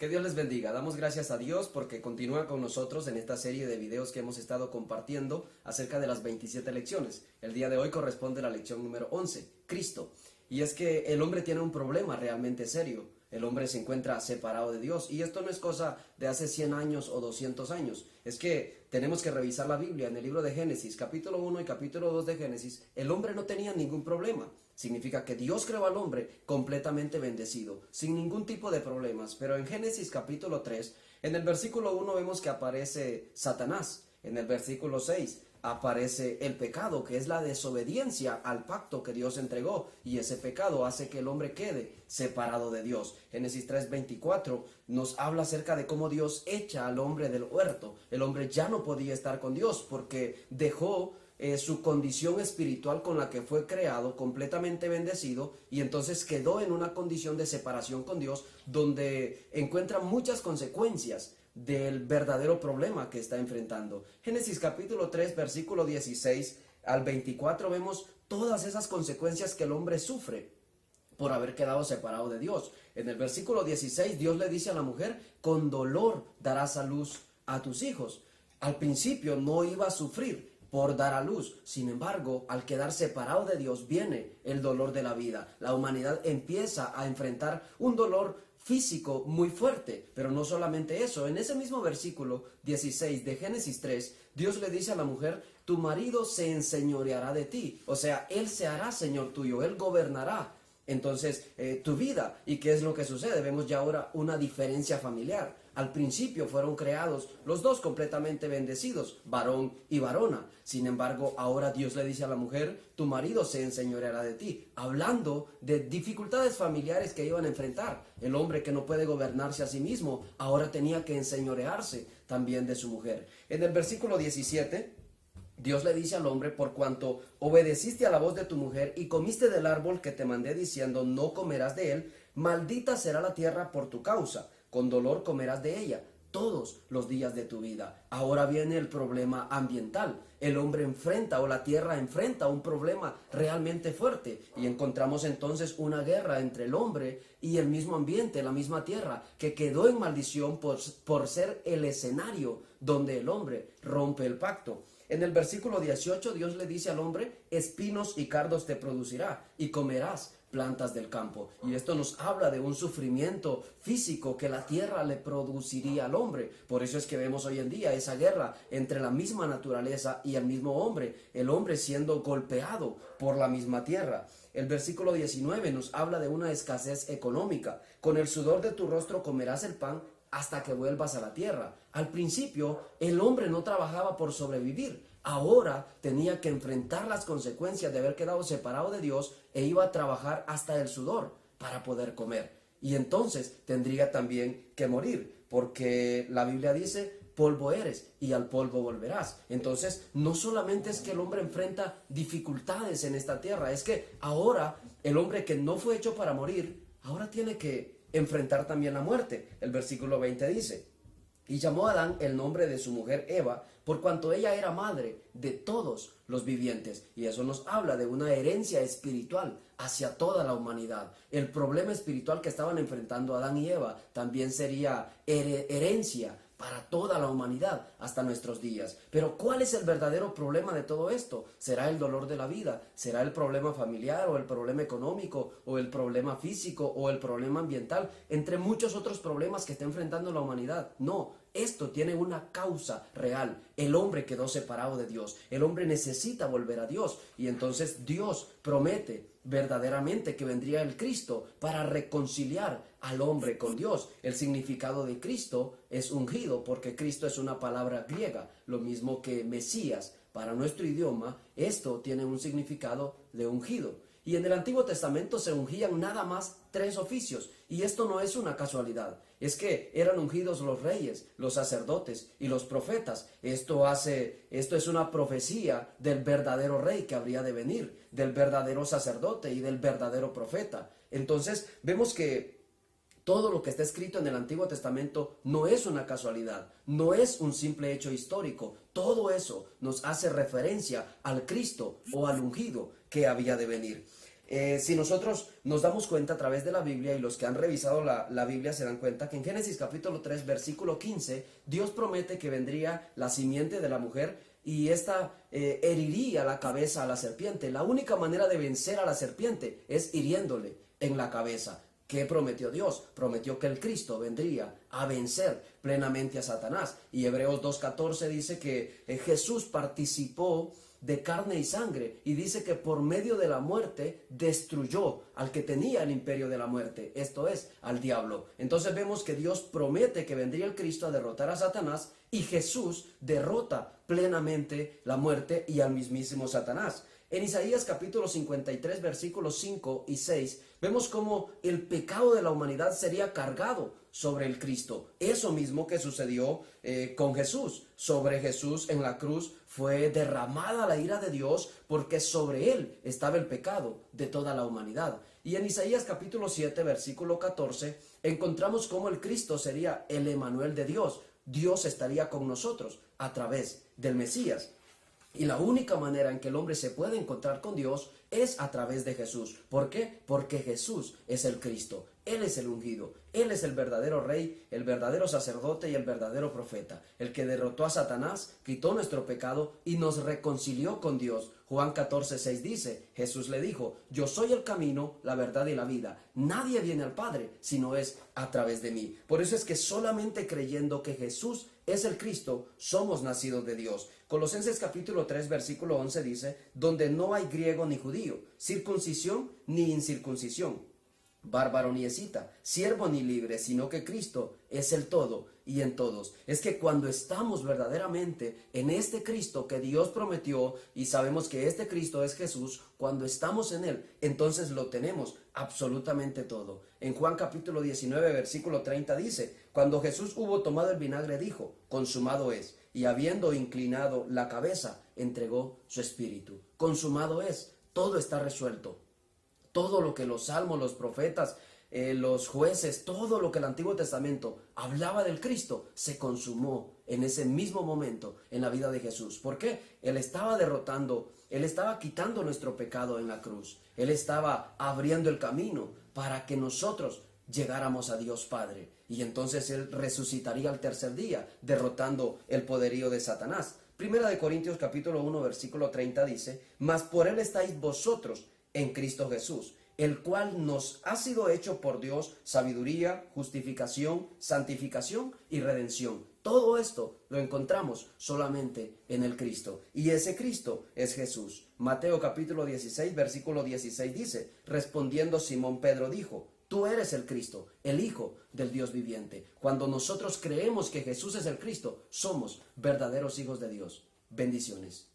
Que Dios les bendiga. Damos gracias a Dios porque continúa con nosotros en esta serie de videos que hemos estado compartiendo acerca de las 27 lecciones. El día de hoy corresponde la lección número 11, Cristo. Y es que el hombre tiene un problema realmente serio. El hombre se encuentra separado de Dios. Y esto no es cosa de hace 100 años o 200 años. Es que tenemos que revisar la Biblia en el libro de Génesis, capítulo 1 y capítulo 2 de Génesis. El hombre no tenía ningún problema. Significa que Dios creó al hombre completamente bendecido, sin ningún tipo de problemas. Pero en Génesis capítulo 3, en el versículo 1 vemos que aparece Satanás. En el versículo 6 aparece el pecado, que es la desobediencia al pacto que Dios entregó, y ese pecado hace que el hombre quede separado de Dios. Génesis 3:24 nos habla acerca de cómo Dios echa al hombre del huerto. El hombre ya no podía estar con Dios porque dejó su condición espiritual con la que fue creado, completamente bendecido, y entonces quedó en una condición de separación con Dios, donde encuentra muchas consecuencias del verdadero problema que está enfrentando. Génesis capítulo 3, versículo 16 al 24 vemos todas esas consecuencias que el hombre sufre por haber quedado separado de Dios. En el versículo 16 Dios le dice a la mujer: con dolor darás a luz a tus hijos. Al principio no iba a sufrir por dar a luz. Sin embargo, al quedar separado de Dios viene el dolor de la vida. La humanidad empieza a enfrentar un dolor físico muy fuerte, pero no solamente eso. En ese mismo versículo 16 de Génesis 3, Dios le dice a la mujer: tu marido se enseñoreará de ti, o sea, él se hará señor tuyo, él gobernará entonces tu vida. ¿Y qué es lo que sucede? Vemos ya ahora una diferencia familiar. Al principio fueron creados los dos completamente bendecidos, varón y varona. Sin embargo, ahora Dios le dice a la mujer: tu marido se enseñoreará de ti, hablando de dificultades familiares que iban a enfrentar. El hombre que no puede gobernarse a sí mismo, ahora tenía que enseñorearse también de su mujer. En el versículo 17, Dios le dice al hombre: por cuanto obedeciste a la voz de tu mujer y comiste del árbol que te mandé diciendo, no comerás de él, maldita será la tierra por tu causa, con dolor comerás de ella todos los días de tu vida. Ahora viene el problema ambiental. El hombre enfrenta, o la tierra enfrenta, un problema realmente fuerte, y encontramos entonces una guerra entre el hombre y el mismo ambiente, la misma tierra, que quedó en maldición por ser el escenario donde el hombre rompe el pacto. En el versículo 18 Dios le dice al hombre: espinos y cardos te producirá y comerás plantas del campo. Y esto nos habla de un sufrimiento físico que la tierra le produciría al hombre. Por eso es que vemos hoy en día esa guerra entre la misma naturaleza y el mismo hombre, el hombre siendo golpeado por la misma tierra. El versículo 19 nos habla de una escasez económica. Con el sudor de tu rostro comerás el pan hasta que vuelvas a la tierra. Al principio, el hombre no trabajaba por sobrevivir. Ahora tenía que enfrentar las consecuencias de haber quedado separado de Dios e iba a trabajar hasta el sudor para poder comer. Y entonces tendría también que morir, porque la Biblia dice: polvo eres y al polvo volverás. Entonces, no solamente es que el hombre enfrenta dificultades en esta tierra, es que ahora el hombre que no fue hecho para morir, ahora tiene que enfrentar también la muerte. El versículo 20 dice: y llamó a Adán el nombre de su mujer Eva, por cuanto ella era madre de todos los vivientes. Y eso nos habla de una herencia espiritual hacia toda la humanidad. El problema espiritual que estaban enfrentando Adán y Eva también sería herencia para toda la humanidad hasta nuestros días. Pero ¿cuál es el verdadero problema de todo esto? ¿Será el dolor de la vida? ¿Será el problema familiar, o el problema económico, o el problema físico, o el problema ambiental, entre muchos otros problemas que está enfrentando la humanidad? No, esto tiene una causa real. El hombre quedó separado de Dios. El hombre necesita volver a Dios, y entonces Dios promete verdaderamente que vendría el Cristo para reconciliar al hombre con Dios. El significado de Cristo es ungido, porque Cristo es una palabra griega, lo mismo que Mesías. Para nuestro idioma, esto tiene un significado de ungido. Y en el Antiguo Testamento se ungían nada más 3 oficios, y esto no es una casualidad. Es que eran ungidos los reyes, los sacerdotes y los profetas. Esto es una profecía del verdadero rey que habría de venir, del verdadero sacerdote y del verdadero profeta. Entonces vemos que todo lo que está escrito en el Antiguo Testamento no es una casualidad, no es un simple hecho histórico. Todo eso nos hace referencia al Cristo o al ungido que había de venir. Si nosotros nos damos cuenta a través de la Biblia, y los que han revisado la Biblia se dan cuenta que en Génesis capítulo 3, versículo 15, Dios promete que vendría la simiente de la mujer y esta heriría la cabeza a la serpiente. La única manera de vencer a la serpiente es hiriéndole en la cabeza. ¿Qué prometió Dios? Prometió que el Cristo vendría a vencer plenamente a Satanás. Y Hebreos 2:14 dice que Jesús participó de carne y sangre, y dice que por medio de la muerte destruyó al que tenía el imperio de la muerte, esto es, al diablo. Entonces vemos que Dios promete que vendría el Cristo a derrotar a Satanás, y Jesús derrota plenamente la muerte y al mismísimo Satanás. En Isaías capítulo 53, versículos 5 y 6, vemos cómo el pecado de la humanidad sería cargado sobre el Cristo. Eso mismo que sucedió con Jesús. Sobre Jesús en la cruz fue derramada la ira de Dios, porque sobre él estaba el pecado de toda la humanidad. Y en Isaías capítulo 7, versículo 14, encontramos cómo el Cristo sería el Emanuel de Dios. Dios estaría con nosotros a través del Mesías. Y la única manera en que el hombre se puede encontrar con Dios es a través de Jesús. ¿Por qué? Porque Jesús es el Cristo. Él es el ungido. Él es el verdadero rey, el verdadero sacerdote y el verdadero profeta. El que derrotó a Satanás, quitó nuestro pecado y nos reconcilió con Dios. Juan 14:6 dice, Jesús le dijo, yo soy el camino, la verdad y la vida. Nadie viene al Padre si no es a través de mí. Por eso es que solamente creyendo que Jesús es el Cristo, somos nacidos de Dios. Colosenses capítulo 3, versículo 11 dice, donde no hay griego ni judío, circuncisión ni incircuncisión, bárbaro ni escita, siervo ni libre, sino que Cristo es el todo y en todos. Es que cuando estamos verdaderamente en este Cristo que Dios prometió, y sabemos que este Cristo es Jesús, cuando estamos en él, entonces lo tenemos absolutamente todo. En Juan capítulo 19, versículo 30 dice, cuando Jesús hubo tomado el vinagre, dijo, consumado es, y habiendo inclinado la cabeza, entregó su espíritu. Consumado es, todo está resuelto. Todo lo que los salmos, los profetas, los jueces, todo lo que el Antiguo Testamento hablaba del Cristo, se consumó en ese mismo momento en la vida de Jesús. ¿Por qué? Él estaba derrotando, Él estaba quitando nuestro pecado en la cruz. Él estaba abriendo el camino para que nosotros llegáramos a Dios Padre. Y entonces Él resucitaría al tercer día, derrotando el poderío de Satanás. Primera de Corintios capítulo 1, versículo 30 dice, mas por Él estáis vosotros en Cristo Jesús, el cual nos ha sido hecho por Dios sabiduría, justificación, santificación y redención. Todo esto lo encontramos solamente en el Cristo, y ese Cristo es Jesús. Mateo capítulo 16, versículo 16 dice, respondiendo Simón Pedro dijo, tú eres el Cristo, el Hijo del Dios viviente. Cuando nosotros creemos que Jesús es el Cristo, somos verdaderos hijos de Dios. Bendiciones.